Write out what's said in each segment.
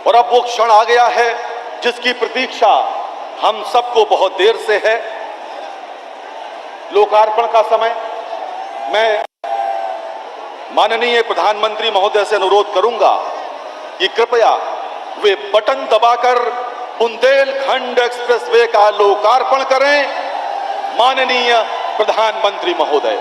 और अब वो क्षण आ गया है जिसकी प्रतीक्षा हम सबको बहुत देर से है। लोकार्पण का समय। मैं माननीय प्रधानमंत्री महोदय से अनुरोध करूंगा कि कृपया वे बटन दबाकर बुंदेलखंड एक्सप्रेसवे का लोकार्पण करें। माननीय प्रधानमंत्री महोदय।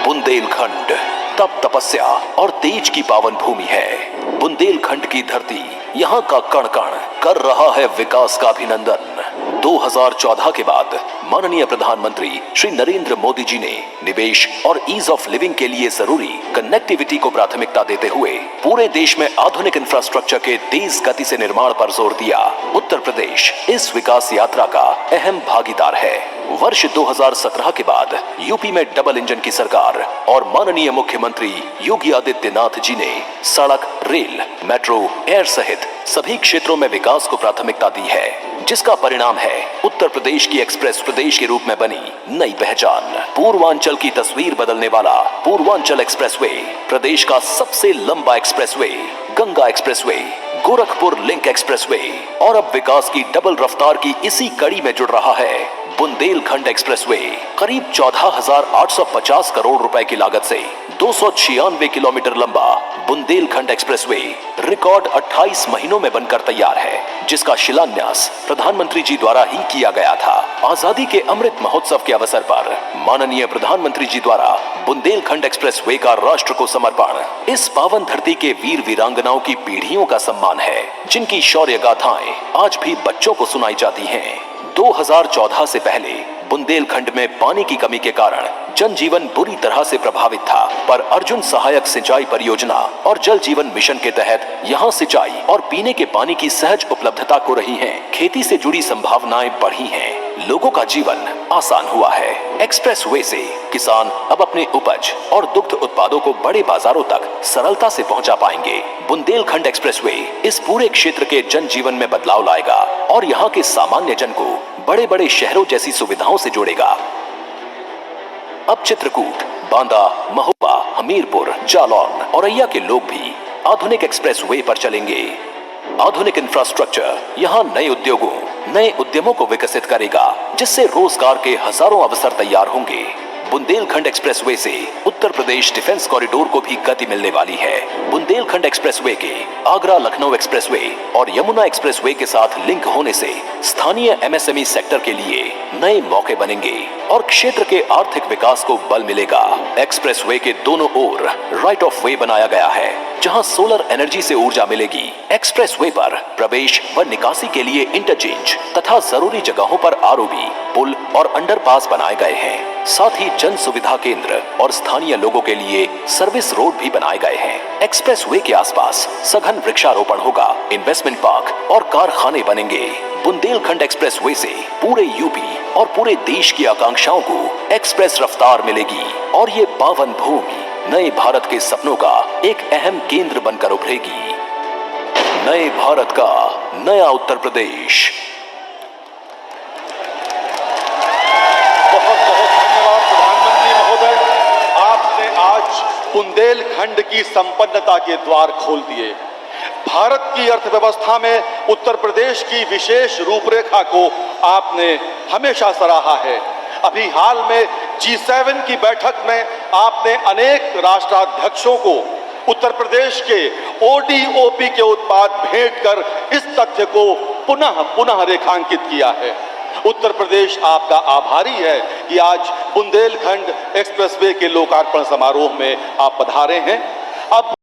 बुंदेलखंड तप तपस्या और तेज की पावन भूमि है। बुंदेलखंड की धरती यहाँ का कण कण कर रहा है विकास का अभिनंदन। 2014 के बाद माननीय प्रधानमंत्री श्री नरेंद्र मोदी जी ने निवेश और ईज ऑफ लिविंग के लिए जरूरी कनेक्टिविटी को प्राथमिकता देते हुए पूरे देश में आधुनिक इंफ्रास्ट्रक्चर के तेज गति से निर्माण पर जोर दिया। उत्तर प्रदेश इस विकास यात्रा का अहम भागीदार है। वर्ष 2017 के बाद यूपी में डबल इंजन की सरकार और माननीय मुख्यमंत्री योगी आदित्यनाथ जी ने सड़क, रेल, मेट्रो, एयर सहित सभी क्षेत्रों में विकास को प्राथमिकता दी है, जिसका परिणाम है उत्तर प्रदेश की एक्सप्रेस प्रदेश के रूप में बनी नई पहचान। पूर्वांचल की तस्वीर बदलने वाला पूर्वांचल एक्सप्रेसवे, प्रदेश का सबसे लंबा expressway, Ganga expressway, Gorakhpur link expressway और अब विकास की डबल रफ्तार की इसी कड़ी में जुड़ रहा है बुंदेलखंड एक्सप्रेसवे। करीब 14,850 करोड़ रुपए की लागत से 296 किलोमीटर लंबा बुंदेलखंड एक्सप्रेसवे रिकॉर्ड 28 महीनों में बनकर तैयार है, जिसका शिलान्यास प्रधानमंत्री जी द्वारा ही किया गया था। आजादी के अमृत महोत्सव के अवसर पर माननीय प्रधानमंत्री जी द्वारा बुंदेलखंड एक्सप्रेसवे का राष्ट्र को समर्पण इस पावन धरती के वीर वीरांगनाओं की पीढ़ियों का सम्मान है, जिनकी शौर्य गाथाएं आज भी बच्चों को सुनाई जाती हैं। 2014 से पहले बुंदेलखंड में पानी की कमी के कारण जनजीवन बुरी तरह से प्रभावित था, पर अर्जुन सहायक सिंचाई परियोजना और जल जीवन मिशन के तहत यहां सिंचाई और पीने के पानी की सहज उपलब्धता हो रही है। खेती से जुड़ी संभावनाएं बढ़ी हैं, लोगों का जीवन आसान हुआ है। एक्सप्रेसवे से किसान अब अपने उपज और दुग्ध उत्पादों को बड़े बाजारों तक सरलता से पहुंचा पाएंगे। बुंदेलखंड एक्सप्रेसवे इस पूरे क्षेत्र के जनजीवन में बदलाव लाएगा और यहाँ के सामान्य जन को बड़े बड़े शहरों जैसी सुविधाओं से जोड़ेगा। अब चित्रकूट, बांदा, महोबा, हमीरपुर, जालौन, औरैया के लोग भी आधुनिक एक्सप्रेसवे पर चलेंगे। आधुनिक इंफ्रास्ट्रक्चर यहाँ नए उद्योगों, नए उद्यमों को विकसित करेगा, जिससे रोजगार के हजारों अवसर तैयार होंगे। बुंदेलखंड एक्सप्रेसवे से उत्तर प्रदेश डिफेंस कॉरिडोर को भी गति मिलने वाली है। बुंदेलखंड एक्सप्रेसवे के आगरा लखनऊ एक्सप्रेसवे और यमुना एक्सप्रेसवे के साथ लिंक होने से स्थानीय एमएसएमई सेक्टर के लिए नए मौके बनेंगे और क्षेत्र के आर्थिक विकास को बल मिलेगा। एक्सप्रेसवे के दोनों ओर राइट ऑफ वे बनाया गया है, जहां सोलर एनर्जी से ऊर्जा मिलेगी। एक्सप्रेसवे पर प्रवेश व निकासी के लिए इंटरचेंज तथा जरूरी जगहों पर आरओबी, पुल और अंडरपास बनाए गए हैं। साथ ही जन सुविधा केंद्र और स्थानीय लोगों के लिए सर्विस रोड भी बनाए गए हैं। एक्सप्रेसवे के आसपास सघन वृक्षारोपण होगा, इन्वेस्टमेंट पार्क और कारखाने बनेंगे। बुंदेलखंड एक्सप्रेसवे से पूरे यूपी और पूरे देश की आकांक्षाओं को एक्सप्रेस रफ्तार मिलेगी और ये पावन भूमि नए भारत के सपनों का एक अहम केंद्र बनकर उभरेगी। नए भारत का नया उत्तर प्रदेश। बहुत बहुत धन्यवाद प्रधानमंत्री महोदय। आपने आज बुंदेलखंड की संपन्नता के द्वार खोल दिए। भारत की अर्थव्यवस्था में उत्तर प्रदेश की विशेष रूपरेखा को आपने हमेशा सराहा है। अभी हाल में G7 की बैठक में आपने अनेक राष्ट्राध्यक्षों को उत्तर प्रदेश के ODOP के उत्पाद भेंट कर इस तथ्य को पुनः पुनः रेखांकित किया है। उत्तर प्रदेश आपका आभारी है कि आज बुंदेलखंड एक्सप्रेसवे के लोकार्पण समारोह में आप पधारे हैं। अब